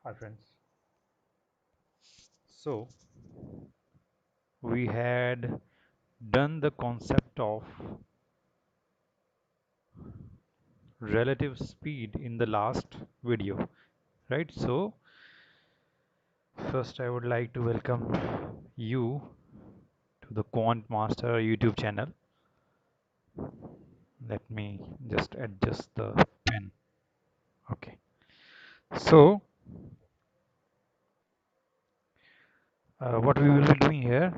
Hi friends. So we had done the concept of relative speed in the last video, right? So first I would like to welcome you to the Quant Master YouTube channel. Let me just adjust the pen. Okay. So what we will be doing here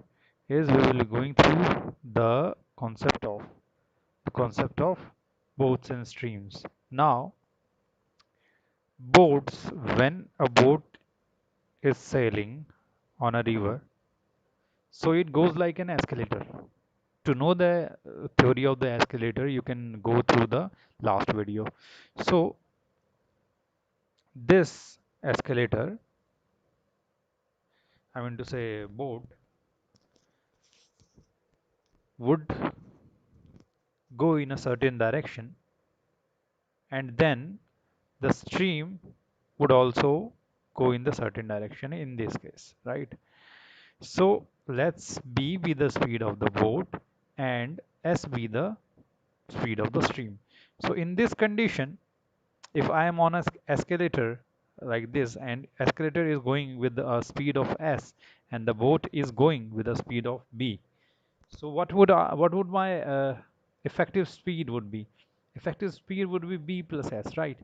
is we will be going through the concept of boats and streams. Now boats, when a boat is sailing on a river, so it goes like an escalator. To know the theory of the escalator, you can go through the last video. So this escalator, I mean to say boat, would go in a certain direction, and then the stream would also go in the certain direction in this case, right? So let's b be the speed of the boat and s be the speed of the stream. So in this condition, if I am on a escalator like this, and escalator is going with a speed of s and the boat is going with a speed of b, so what would my effective speed would be? Effective speed would be b plus s, right?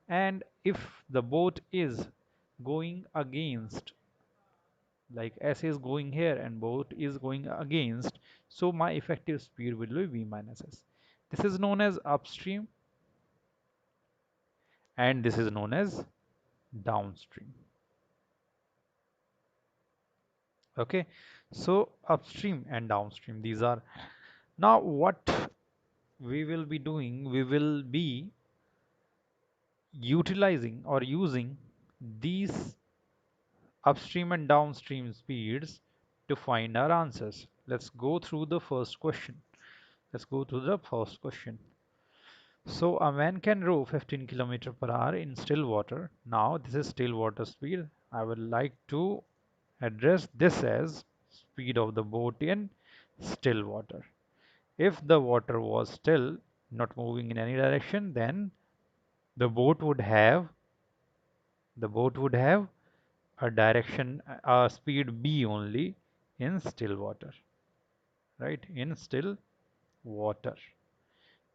And if the boat is going against, like s is going here and boat is going against, so my effective speed will be v minus s. This is known as upstream and this is known as downstream. Okay, so upstream and downstream, these are. Now what we will be doing, we will be utilizing or using these upstream and downstream speeds to find our answers. Let's go through the first question. Let's go to the first question. So a man can row 15 kilometer per hour in still water. Now this is still water speed. I would like to address this as speed of the boat in still water. If the water was still, not moving in any direction, then the boat would have the boat would have a direction, a speed b only in still water, right? In still water.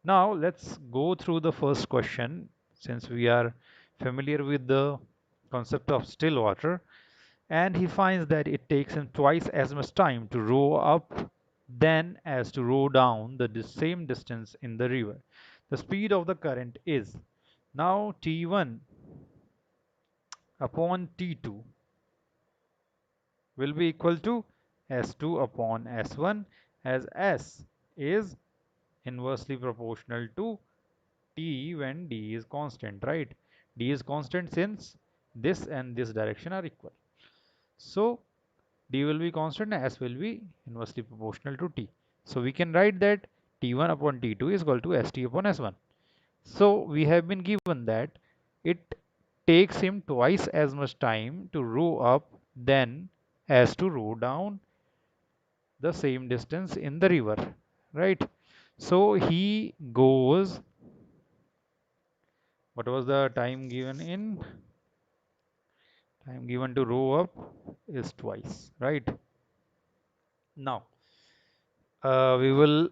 Now let's go through the first question. Since we are familiar with the concept of still water, and he finds that it takes him twice as much time to row up than as to row down the same distance in the river. The speed of the current is now T1 upon T2 will be equal to S2 upon S1, as S is inversely proportional to T when D is constant, right? D is constant since this and this direction are equal. So D will be constant and S will be inversely proportional to T. So we can write that T1 upon T2 is equal to ST upon S1. So we have been given that it takes him twice as much time to row up than as to row down the same distance in the river, right? So he goes, what was the time given in? Time given to row up is twice, right? Now, we will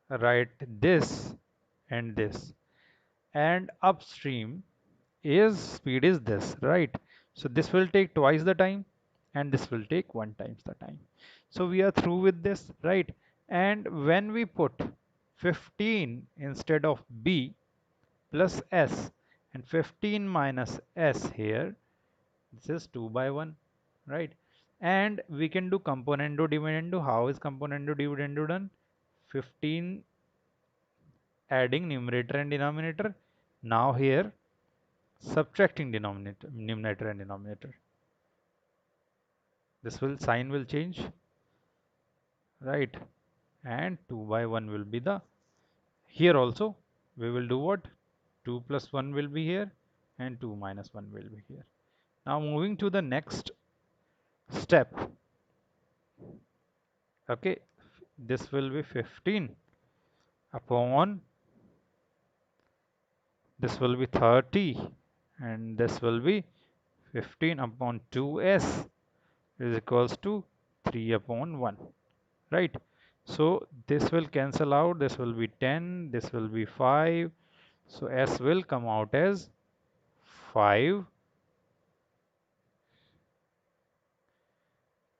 write this and this, and upstream is speed is this, right? So this will take twice the time and this will take one times the time. So we are through with this, right? And when we put 15 instead of b plus s and 15 minus s here, this is 2 by 1, right? And we can do componendo dividendo. How is componendo dividendo done? 15 adding numerator and denominator. Now here subtracting numerator and denominator. This will sign will change, right? And 2 by 1 will be the, here also we will do what, 2 plus 1 will be here and 2 minus 1 will be here. Now moving to the next step. Okay, this will be 15 upon, this will be 30, and this will be 15 upon 2s is equals to 3 upon 1, right? So this will cancel out, this will be 10, this will be 5, so s will come out as 5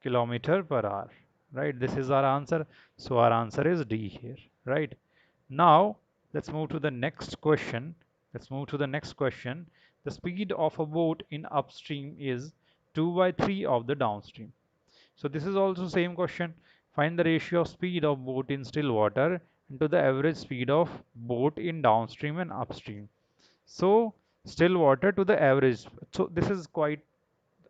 kilometer per hour, right? This is our answer. So our answer is D here, right? Now let's move to the next question. Let's move to the next question. The speed of a boat in upstream is 2 by 3 of the downstream. So this is also same question. Find the ratio of speed of boat in still water into the average speed of boat in downstream and upstream. So still water to the average. So this is quite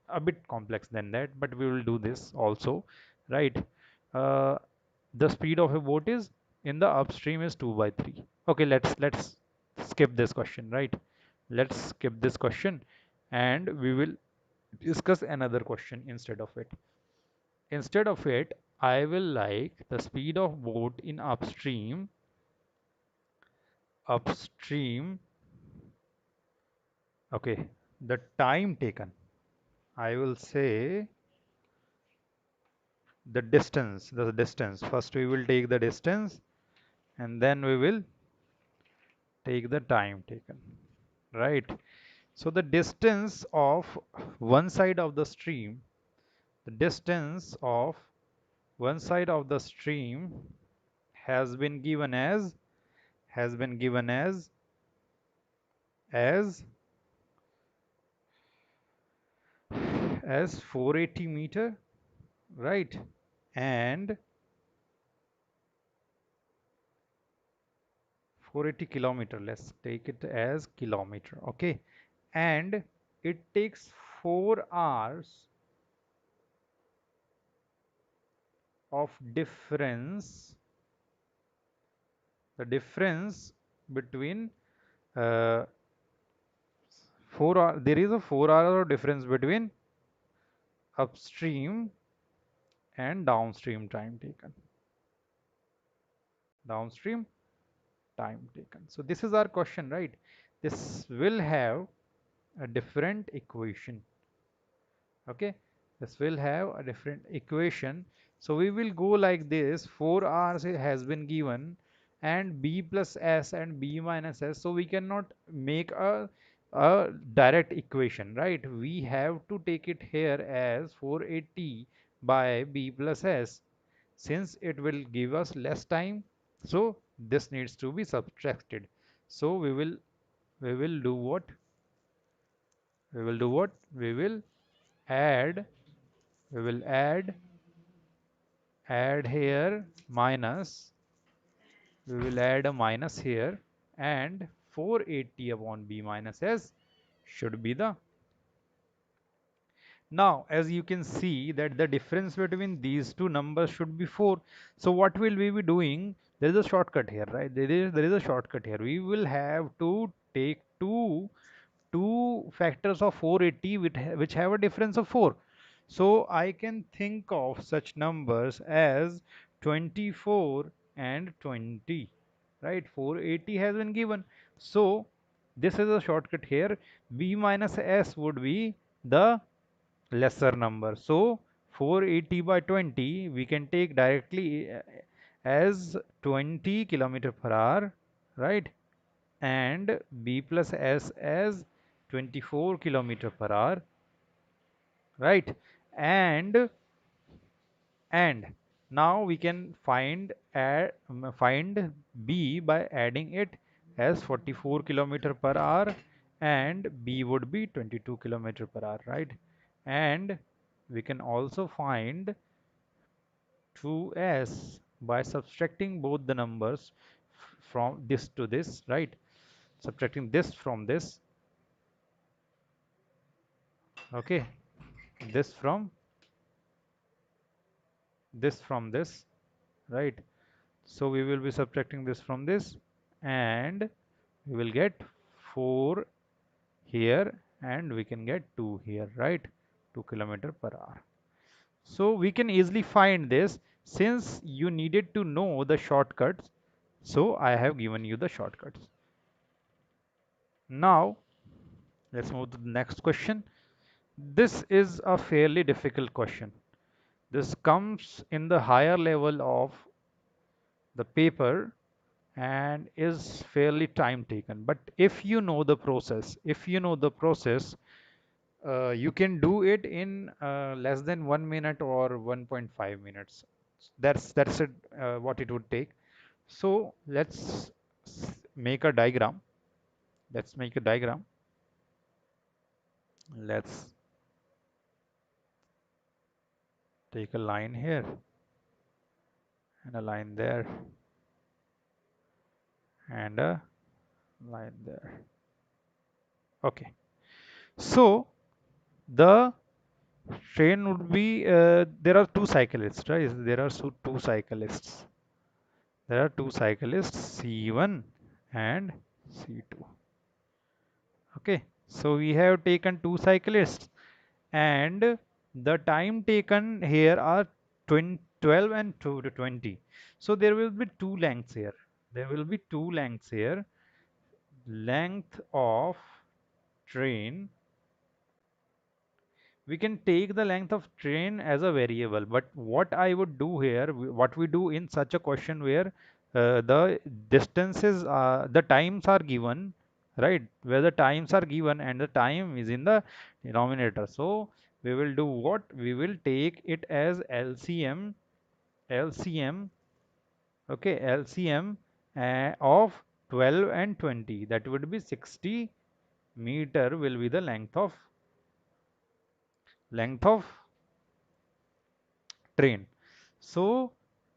a bit complex than that, but we will do this also, right? Uh, the speed of a boat is in the upstream is 2 by 3. Okay, let's skip this question, right? Let's skip this question and we will discuss another question instead of it. Instead of it, I will like the speed of boat in upstream. Okay, the time taken. I will say the distance. First we will take the distance and then we will take the time taken, right? So the distance of one side of the stream, the distance of one side of the stream has been given as as 480 meter, right? And 480 kilometer, let's take it as kilometer, okay? And it takes 4 hours of difference, the difference between uh, 4 hour, there is a 4 hour difference between upstream and downstream time taken, downstream time taken. So this is our question, right? This will have a different equation, okay? This will have a different equation. So we will go like this: 4 hours has been given and b plus s and b minus s, so we cannot make a direct equation, right? We have to take it here as 480 by b plus s, since it will give us less time, so this needs to be subtracted. So we will do what? We will add, we will add here minus, we will add a minus here, and 480 upon b minus s should be the. Now as you can see that the difference between these two numbers should be 4. So what will we be doing? There is a shortcut here, right? There is a shortcut here. We will have to take two factors of 480 which have a difference of 4. So I can think of such numbers as 24 and 20, right? 480 has been given. So this is a shortcut here. B minus S would be the lesser number. So 480 by 20 we can take directly as 20 kilometer per hour, right? And b plus s as 24 kilometer per hour, right? And and now we can find b by adding it as 44 kilometer per hour, and b would be 22 kilometer per hour, right? And we can also find 2s by subtracting both the numbers from this to this, right? Subtracting this from this, okay? This from this, right? So we will be subtracting this from this, and we will get 4 here, and we can get 2 here, right? 2 kilometer per hour. So we can easily find this since you needed to know the shortcuts. So I have given you the shortcuts. Now let's move to the next question. This is a fairly difficult question. This comes in the higher level of the paper and is fairly time taken. But if you know the process, you can do it in less than 1 minute or 1.5 minutes. That's it, what it would take. So let's make a diagram. Let's make a diagram. Let's take a line here and a line there and a line there. Okay. So the train would be there are two cyclists, right? There are two cyclists. There are two cyclists, C1 and C2. Okay, so we have taken two cyclists, and the time taken here are 12 and 2 to 20. So there will be two lengths here. There will be two lengths here. Length of train, we can take the length of train as a variable, but what I would do here, what we do in such a question where the distances, the times are given, right? Where the times are given and the time is in the denominator. So we will do what? We will take it as LCM, LCM, okay, LCM of 12 and 20. That would be 60 meter will be the length of train. So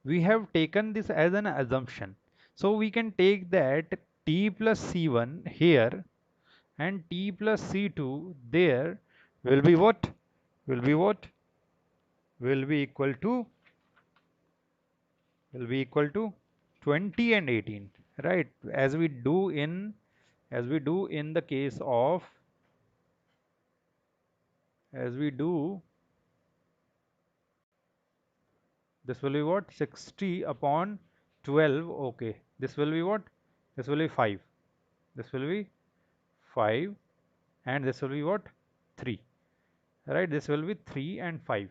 we have taken this as an assumption. So we can take that t plus c1 here and t plus c2 there will be what? Will be what? Will be equal to 20 and 18, right? As we do in the case of, as we do this will be what? 60 upon 12. Okay, this will be what? This will be 5. This will be 5, and this will be what? 3, right? This will be 3 and 5.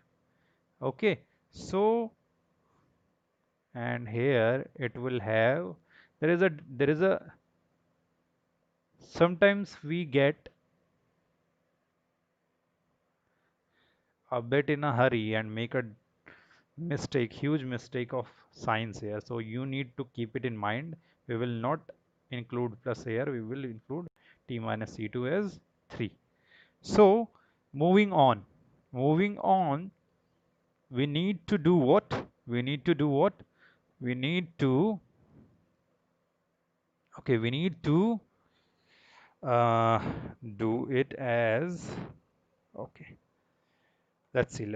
Okay, so, and here it will have, there is a sometimes we get a bit in a hurry and make a mistake, huge mistake of signs here. So you need to keep it in mind. We will not include plus here, we will include t minus c2 as 3. So moving on, we need to do what? We need to do what? We need to, okay, we need to uh, do it as, okay, let's see.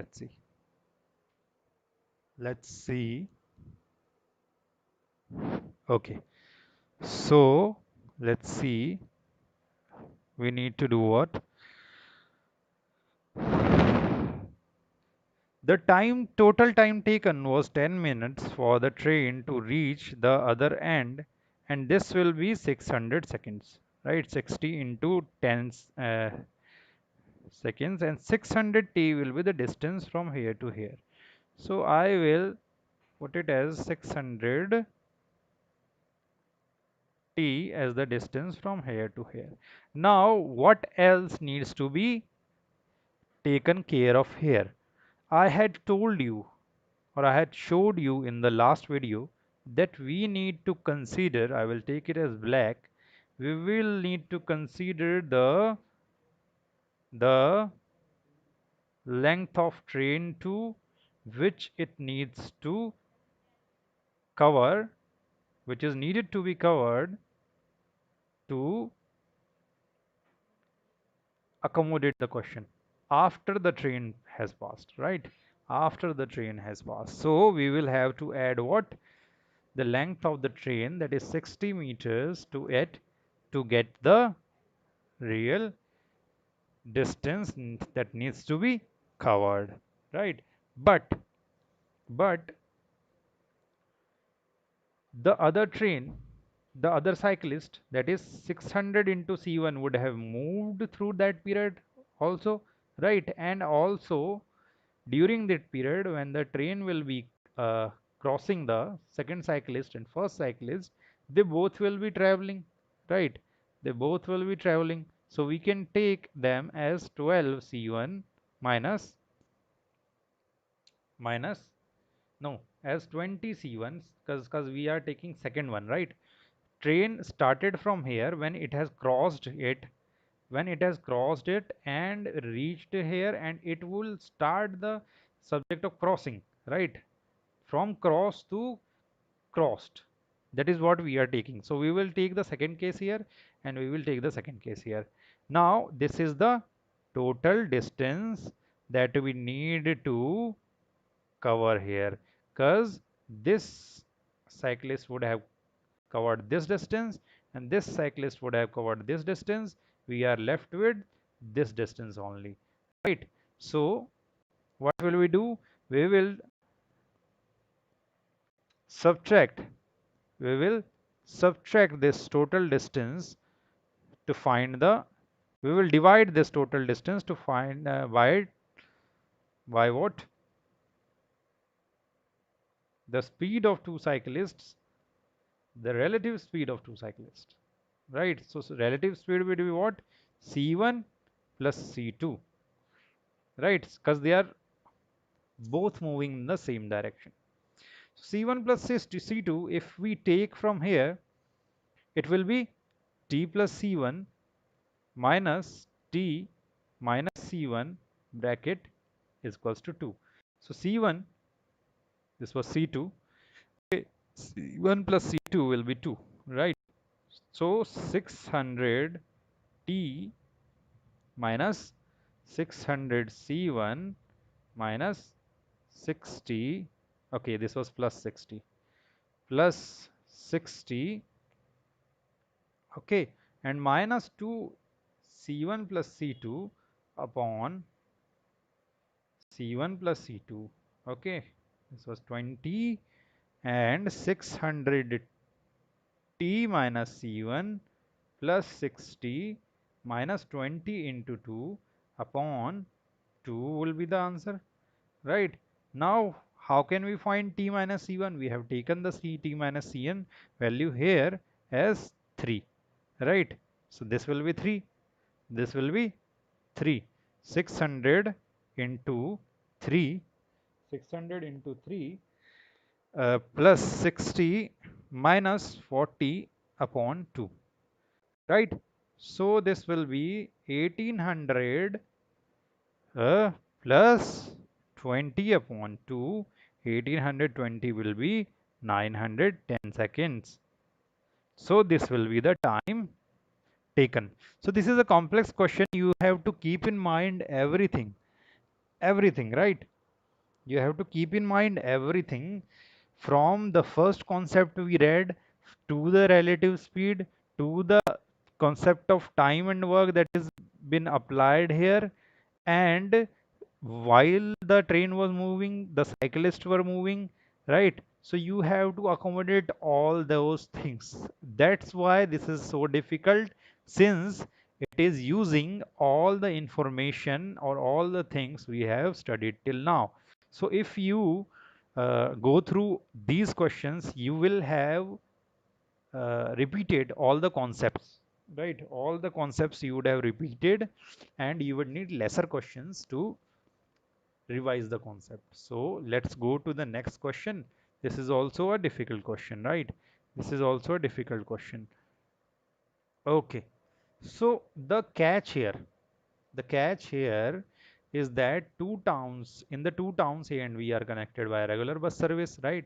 Okay, so let's see, we need to do what? The total time taken was 10 minutes for the train to reach the other end, and this will be 600 seconds, right? 60 into 10 seconds, and 600 t will be the distance from here to here. So I will put it as 600 t as the distance from here to here. Now what else needs to be taken care of here? I had told you, or I had showed you in the last video, that we need to consider, I will take it as black, we will need to consider the length of train to which it needs to cover, which is needed to be covered to accommodate the question after the train has passed, right? After the train has passed. So we will have to add what? The length of the train, that is 60 meters, to it to get the real distance that needs to be covered, right? But the other train, the other cyclist, that is 600 into C1 would have moved through that period also, right? And also during that period when the train will be crossing the second cyclist and first cyclist, they both will be traveling, right? They both will be traveling. So we can take them as 12 C1 minus minus no, as 20 C1s, because we are taking second one, right? Train started from here when it has crossed it, and reached here, and it will start the subject of crossing, right? From cross to crossed, that is what we are taking. So we will take the second case here, and we will take the second case here. Now this is the total distance that we need to cover here, because this cyclist would have covered this distance and this cyclist would have covered this distance. We are left with this distance only, right? So what will we do? We will subtract, we will subtract this total distance to find the, we will divide this total distance to find by what? The speed of two cyclists, the relative speed of two cyclists, right? So relative speed will be what? C1 plus C2, right? Because they are both moving in the same direction. So C1 plus C2, if we take from here, it will be T plus C1 minus T minus C1 bracket is equals to 2. So C1, this was C2, okay, C1 plus C2 will be 2, right? So 600 T minus 600 C1 minus 60, okay, this was plus 60, plus 60, okay, and minus 2 C1 plus C2 upon C1 plus C2, okay, this was 20, and 600 T minus C1 plus 60 minus 20 into 2 upon 2 will be the answer, right? Now how can we find T minus C1? We have taken the T minus Cn value here as 3, right? So this will be 3, this will be 3, 600 into 3, 600 into 3 plus 60 minus 40 upon 2, right? So this will be 1800 plus 20 upon 2, 1820 will be 910 seconds. So this will be the time taken. So this is a complex question. You have to keep in mind everything, right? You have to keep in mind everything from the first concept we read to the relative speed to the concept of time and work that is been applied here, and while the train was moving, the cyclists were moving, right? So you have to accommodate all those things. That's why this is so difficult, since it is using all the information or all the things we have studied till now. So if you go through these questions, you will have repeated all the concepts, right? All the concepts you would have repeated, and you would need lesser questions to revise the concept. So let's go to the next question. This is also a difficult question, right? This is also a difficult question. Okay, so the catch here is that in the two towns A and B are connected by a regular bus service, right?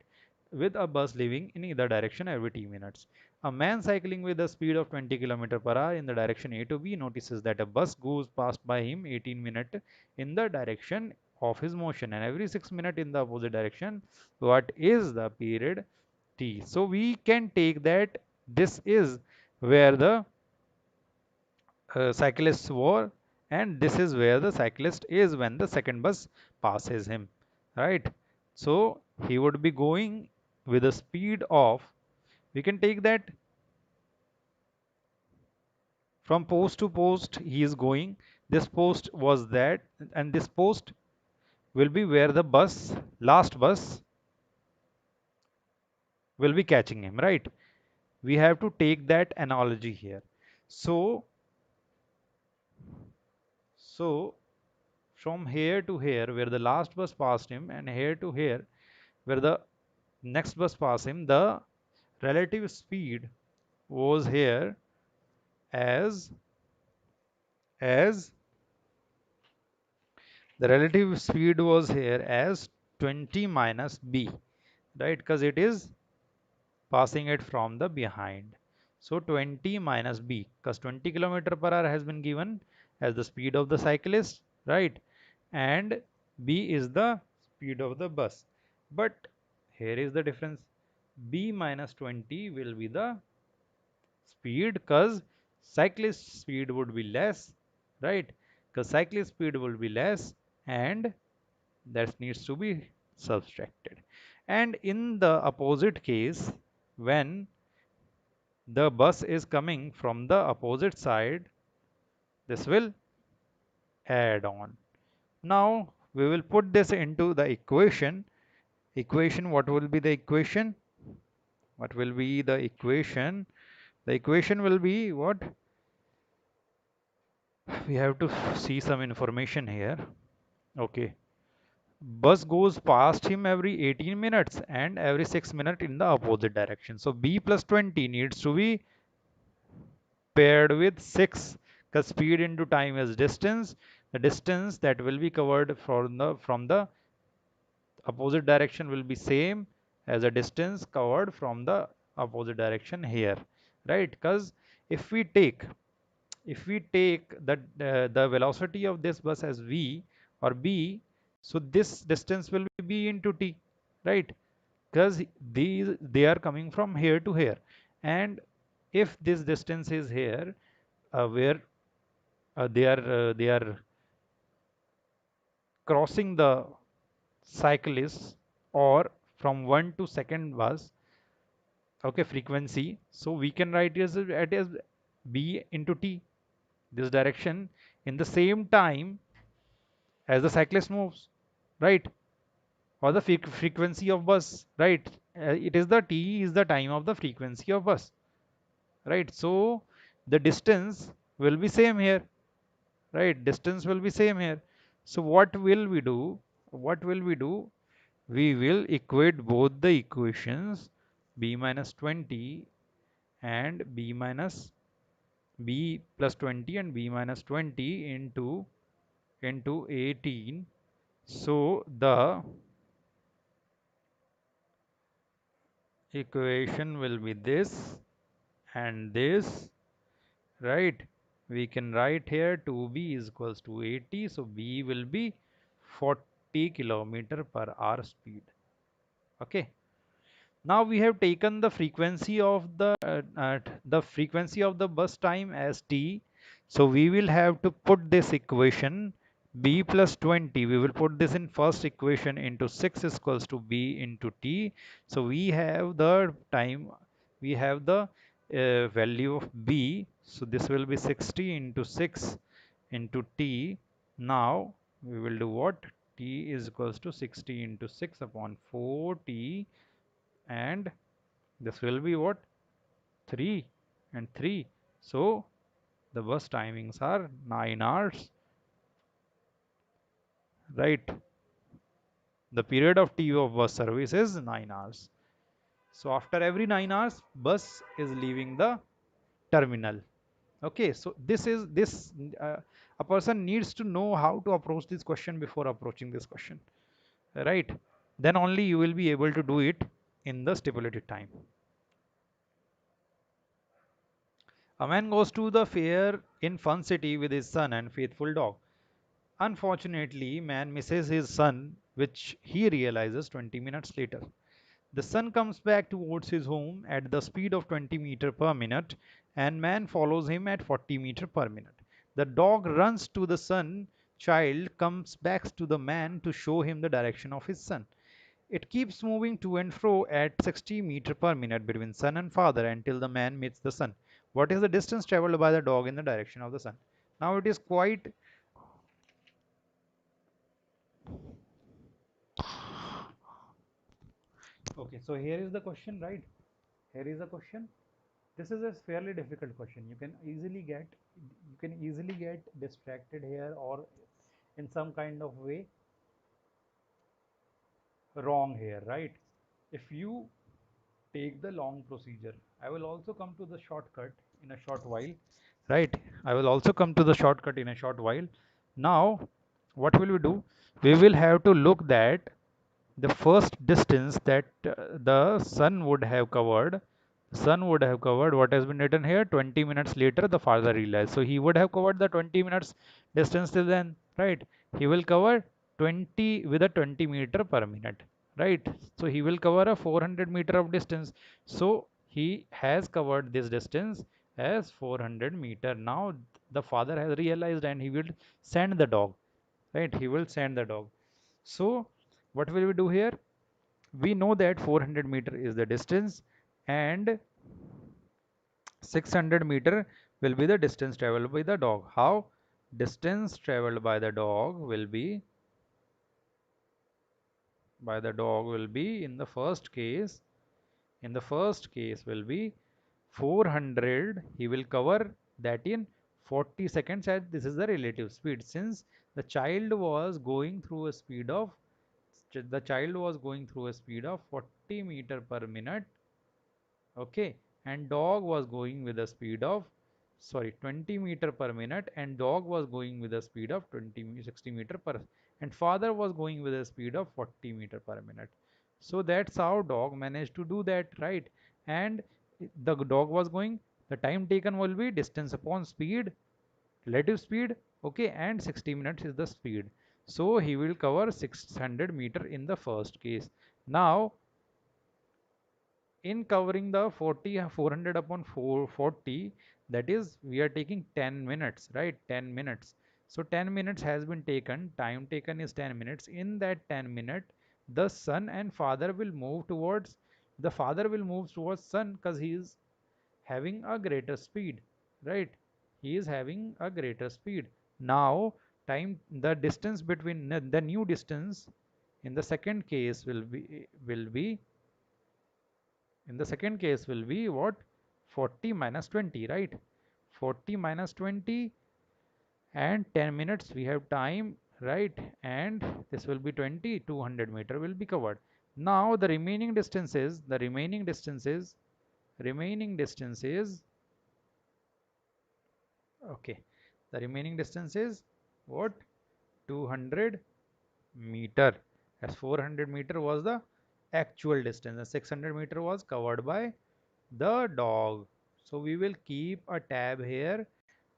With a bus leaving in either direction every 10 minutes. A man cycling with a speed of 20 km per hour in the direction A to B notices that a bus goes past by him 18 minutes in the direction of his motion, and every 6 minutes in the opposite direction. What is the period T? So we can take that this is where the cyclists were, and this is where the cyclist is when the second bus passes him, right? So he would be going with a speed of, we can take that from post to post he is going, this post was that, and this post will be where the last bus will be catching him, right? We have to take that analogy here. So so from here to here where the last bus passed him, and here to here where the next bus passed him, the relative speed was here as as the relative speed was here as 20 minus b, right? Because it is passing it from the behind. So 20 minus b, because 20 kilometer per hour has been given as the speed of the cyclist, right? And b is the speed of the bus. But here is the difference. B minus 20 will be the speed, because cyclist speed would be less, right? Because cyclist speed will be less, and that needs to be subtracted. And in the opposite case, when the bus is coming from the opposite side, this will add on. Now we will put this into the equation. What will be the equation? What will be the equation? The equation will be what? We have to see some information here. Okay, bus goes past him every 18 minutes and every 6 minutes in the opposite direction. So b plus 20 needs to be paired with 6, because speed into time is distance. The distance that will be covered from the opposite direction will be same as the distance covered from the opposite direction here, right? Because if we take the velocity of this bus as v or b, so this distance will be b into t, right? Because they are coming from here to here, and if this distance is here, where they are crossing the cyclists, or from one to second bus, okay, frequency, so we can write it as b into t, this direction, in the same time as the cyclist moves, right? Or the frequency of bus, right? It is the t is the time of the frequency of bus, right? So the distance will be same here, right? Distance will be same here. So what will we do? What will we do? We will equate both the equations, b minus 20 and b plus 20 and b minus 20 into 18. So the equation will be this and this, right? We can write here 2b is equals to 80, so b will be 40 kilometer per hour speed. Okay, now we have taken the frequency of the bus time as t, so we will have to put this equation b plus 20, we will put this in first equation into 6 is equals to b into t. So we have the time, we have the value of b, so this will be 60 into 6 into t. Now we will do what? T is equals to 60 into 6 upon 4t, and this will be what? 3 and 3. So the bus timings are 9 hours, right? The period of t of bus service is 9 hours. So after every 9 hours, bus is leaving the terminal. Okay, so a person needs to know how to approach this question before approaching this question, right? Then only you will be able to do it in the stipulated time. A man goes to the fair in Fun City with his son and faithful dog. Unfortunately, man misses his son, which he realizes 20 minutes later. The son comes back towards his home at the speed of 20 meter per minute, and man follows him at 40 meter per minute. The dog runs to the son. Child comes back to the man to show him the direction of his son. It keeps moving to and fro at 60 meters per minute between son and father until the man meets the son. What is the distance traveled by the dog in the direction of the sun? Now it is quite okay. So here is the question, right? Here is the question. This is a fairly difficult question. You can easily get distracted here or in some kind of way wrong here, right? If you take the long procedure, I will also come to the shortcut in a short while, right? I will also come to the shortcut in a short while. Now what will we do? We will have to look that the first distance that the sun would have covered, what has been written here, 20 minutes later the father realized. So he would have covered the 20 minutes distance till then, right? He will cover 20 with a 20 meter per minute, right? So he will cover a 400 meter of distance. So he has covered this distance as 400 meter. Now the father has realized and he will send the dog, right? He will send the dog. So what will we do here? We know that 400 meter is the distance and 600 meter will be the distance traveled by the dog. How? Distance traveled by the dog will be in the first case will be 400. He will cover that in 40 seconds as this is the relative speed, since the child was going through a speed of 40 meter per minute, okay, and dog was going with a speed of 20 meter per minute, and dog was going with a speed of 60 meter per, and father was going with a speed of 40 meter per minute. So that's how dog managed to do that, right? And the dog was going, the time taken will be distance upon speed, relative speed, okay, and 60 minutes is the speed. So he will cover 600 meter in the first case. Now in covering the 400 upon 440, that is we are taking 10 minutes, right? 10 minutes. So 10 minutes has been taken, time taken is 10 minutes. In that 10 minute the son and father will move towards, the father will move towards son because he is having a greater speed, right? He is having a greater speed. Now time, the distance between the new distance in the second case will be in the second case will be what? 40 minus 20, right? 40 minus 20 and 10 minutes we have time, right? And this will be 20, 200 meter will be covered. Now the remaining distance is okay, the remaining distance is what? 200 meter, as 400 meter was the actual distance and 600 meter was covered by the dog. So we will keep a tab here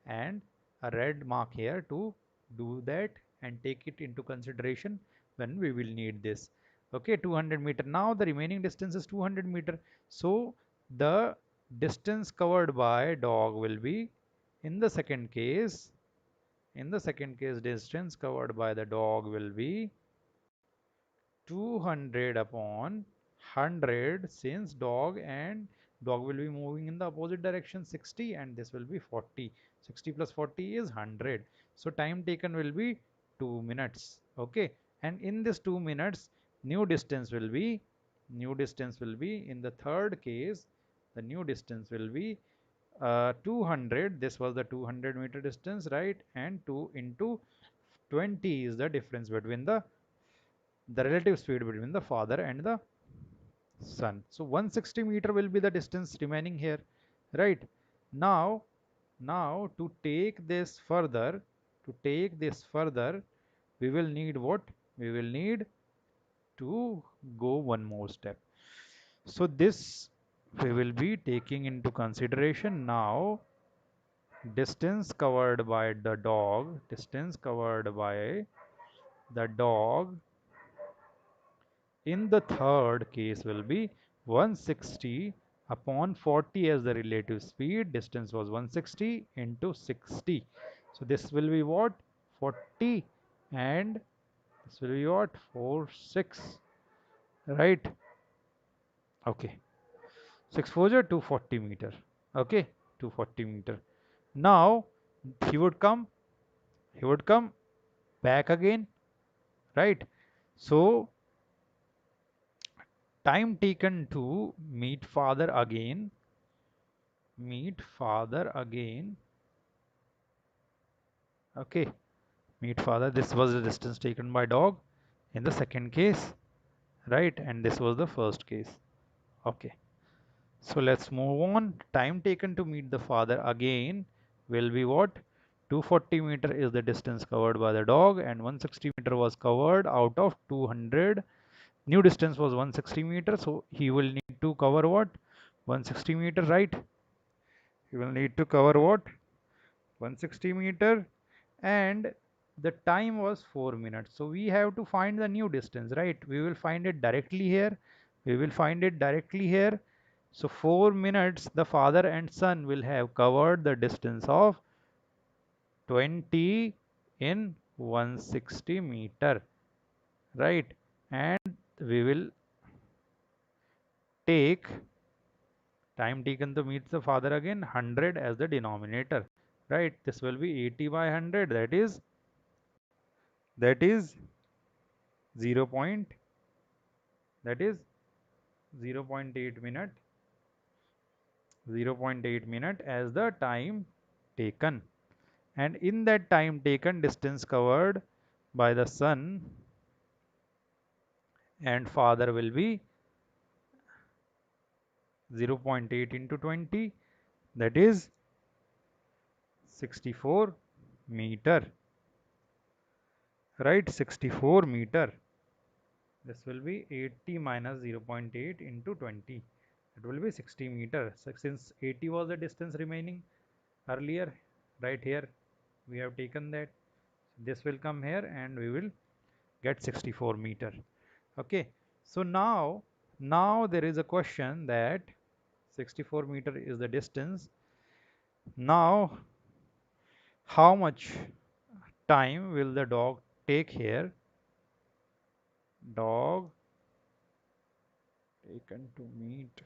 and a red mark here to do that and take it into consideration when we will need this. Okay, 200 meter. Now the remaining distance is 200 meter. So the distance covered by dog will be in the second case, distance covered by the dog will be 200 upon 100, since dog will be moving in the opposite direction 60 and this will be 40. 60 plus 40 is 100. So time taken will be 2 minutes. Okay, and in this 2 minutes new distance will be in the third case, the new distance will be 200. This was the 200 meter distance, right? And 2 into 20 is the difference between the relative speed between the father and the son. So 160 meter will be the distance remaining here, right? Now, to take this further, we will need what? We will need to go one more step. So this we will be taking into consideration now. Distance covered by the dog in the third case will be 160 upon 40 as the relative speed. Distance was 160 into 60. So this will be what? 40, and this will be what? 4, 6, right? Okay. 6 4 are 240 meter. Okay, 240 meter. Now he would come, he would come back again, right? So time taken to meet father again, okay, meet father. This was the distance taken by dog in the second case, right? And this was the first case. Okay, so let's move on. Time taken to meet the father again will be what? 240 meter is the distance covered by the dog, and 160 meter was covered out of 200. New distance was 160 meter, so he will need to cover what? 160 meter, right? He will need to cover what? 160 meter, and the time was 4 minutes. So we have to find the new distance, right? We will find it directly here. We will find it directly here. So 4 minutes, the father and son will have covered the distance of 20 in 160 meter, right? And we will take time taken to meet the father again 100 as the denominator, right? This will be 80 by 100, that is 0 point, that is 0 0.8 minute, 0 0.8 minute as the time taken. And in that time taken, distance covered by the son and father will be 0 0.8 into 20, that is 64 meter, right? 64 meter. This will be 80 minus 0 0.8 into 20. It will be 60 meter. So since 80 was the distance remaining earlier, right here we have taken that. This will come here and we will get 64 meter. Okay. So now there is a question that 64 meter is the distance. Now how much time will the dog take here? Dog taken to meet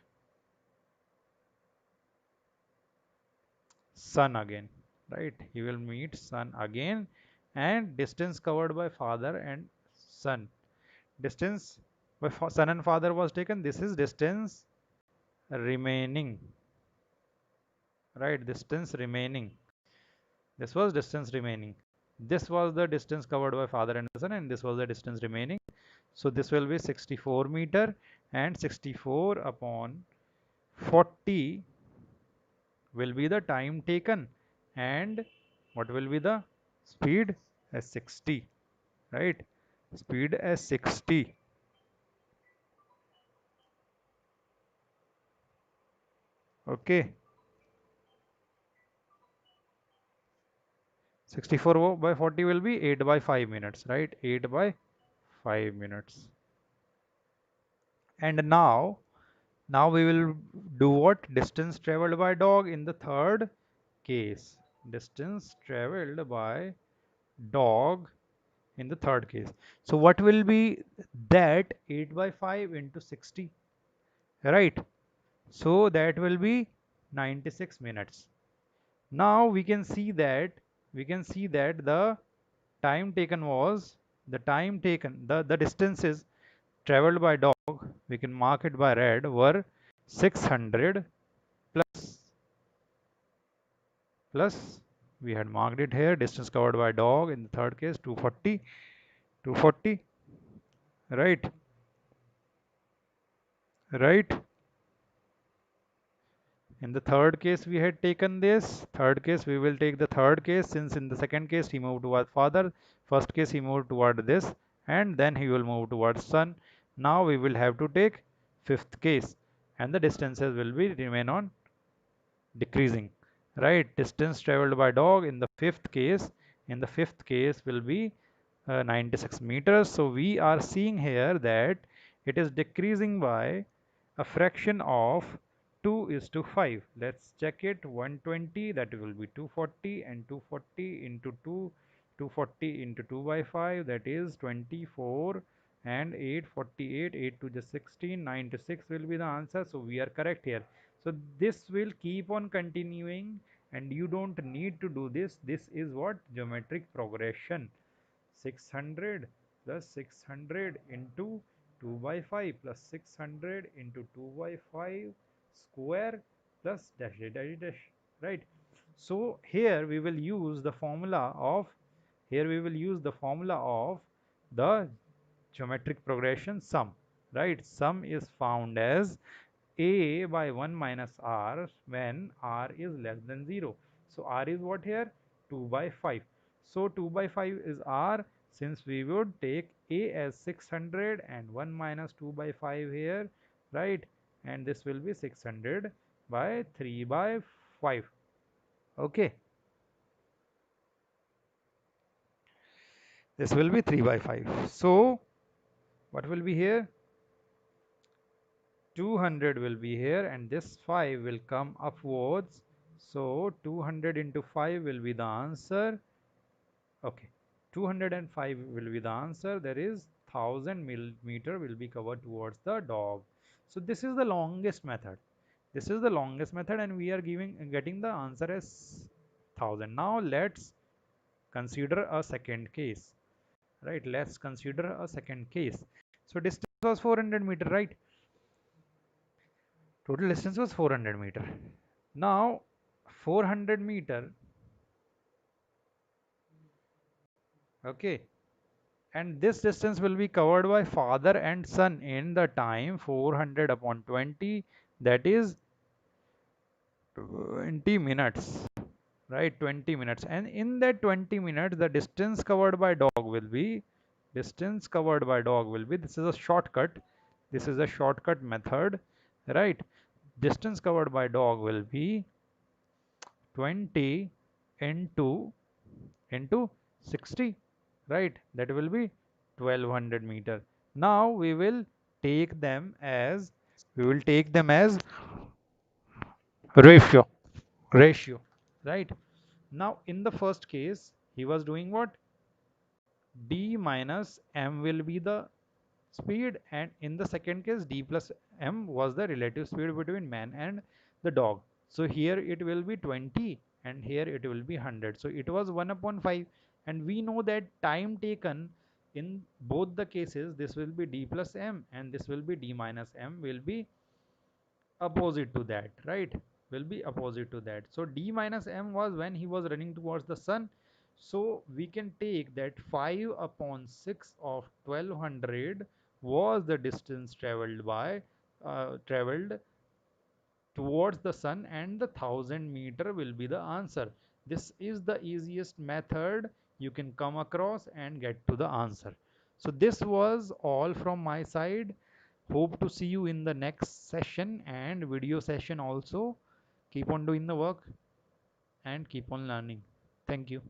son again, right? He will meet son again, and distance covered by father and son. Distance by son and father was taken. This is distance remaining, right? Distance remaining. This was distance remaining. This was the distance covered by father and son, and this was the distance remaining. So this will be 64 meter, and 64 upon 40 will be the time taken, and what will be the speed? As 60, right? Speed as 60. Okay, 64 by 40 will be 8 by 5 minutes, right? 8 by 5 minutes. And now we will do what? Distance traveled by dog in the third case. Distance traveled by dog in the third case. So what will be that? 8 by 5 into 60, right? So that will be 96 minutes. Now we can see that the time taken was the distances traveled by dog, we can mark it by red, were 600 plus we had marked it here, distance covered by dog in the third case 240, right? Right. In the third case we had taken this. Third case we will take the third case, since in the second case he moved towards father. First case he moved toward this, and then he will move towards son. Now we will have to take fifth case, and the distances will be remain on decreasing. Right? Distance traveled by dog in the fifth case will be 96 meters. So we are seeing here that it is decreasing by a fraction of 2 is to 5. Let's check it. 120, that will be 240, and 240 into 2, 240 into 2 by 5, that is 24, and 848, 8 to the 16, 96 will be the answer. So we are correct here. So this will keep on continuing, and you don't need to do this. This is what geometric progression. 600 plus 600 into 2 by 5 plus 600 into 2 by 5 square plus dash dash dash dash, right? So here we will use the formula of the geometric progression sum, right? Sum is found as a by 1 minus r when r is less than 0. So r is what here? 2 by 5. So 2 by 5 is r, since we would take a as 600 and 1 minus 2 by 5 here, right? And this will be 600 by 3 by 5. Okay, this will be 3 by 5. So what will be here? 200 will be here, and this 5 will come upwards. So 200 into 5 will be the answer. Okay, 205 will be the answer. There is 1000 millimeter will be covered towards the dog. So this is the longest method. This is the longest method, and we are getting the answer as 1000. Now let's consider a second case. Right, let's consider a second case. So distance was 400 meter, right? Total distance was 400 meter. Now 400 meter, okay, and this distance will be covered by father and son in the time 400 upon 20, that is 20 minutes, right? 20 minutes, and in that 20 minutes the distance covered by dog will be this is a shortcut, this is a shortcut method, right? Distance covered by dog will be 20 into 60, right? That will be 1200 meter. Now we will take them as ratio ratio, right? Now in the first case he was doing what? D minus m will be the speed, and in the second case d plus m was the relative speed between man and the dog. So here it will be 20 and here it will be 100. So it was 1 upon 5, and we know that time taken in both the cases, this will be d plus m and this will be d minus m, will be opposite to that, right? Will be opposite to that. So d minus m was when he was running towards the sun. So we can take that 5 upon 6 of 1200 was the distance traveled towards the sun, and the 1000 meter will be the answer. This is the easiest method you can come across and get to the answer. So this was all from my side. Hope to see you in the next session and video session also. Keep on doing the work and keep on learning. Thank you.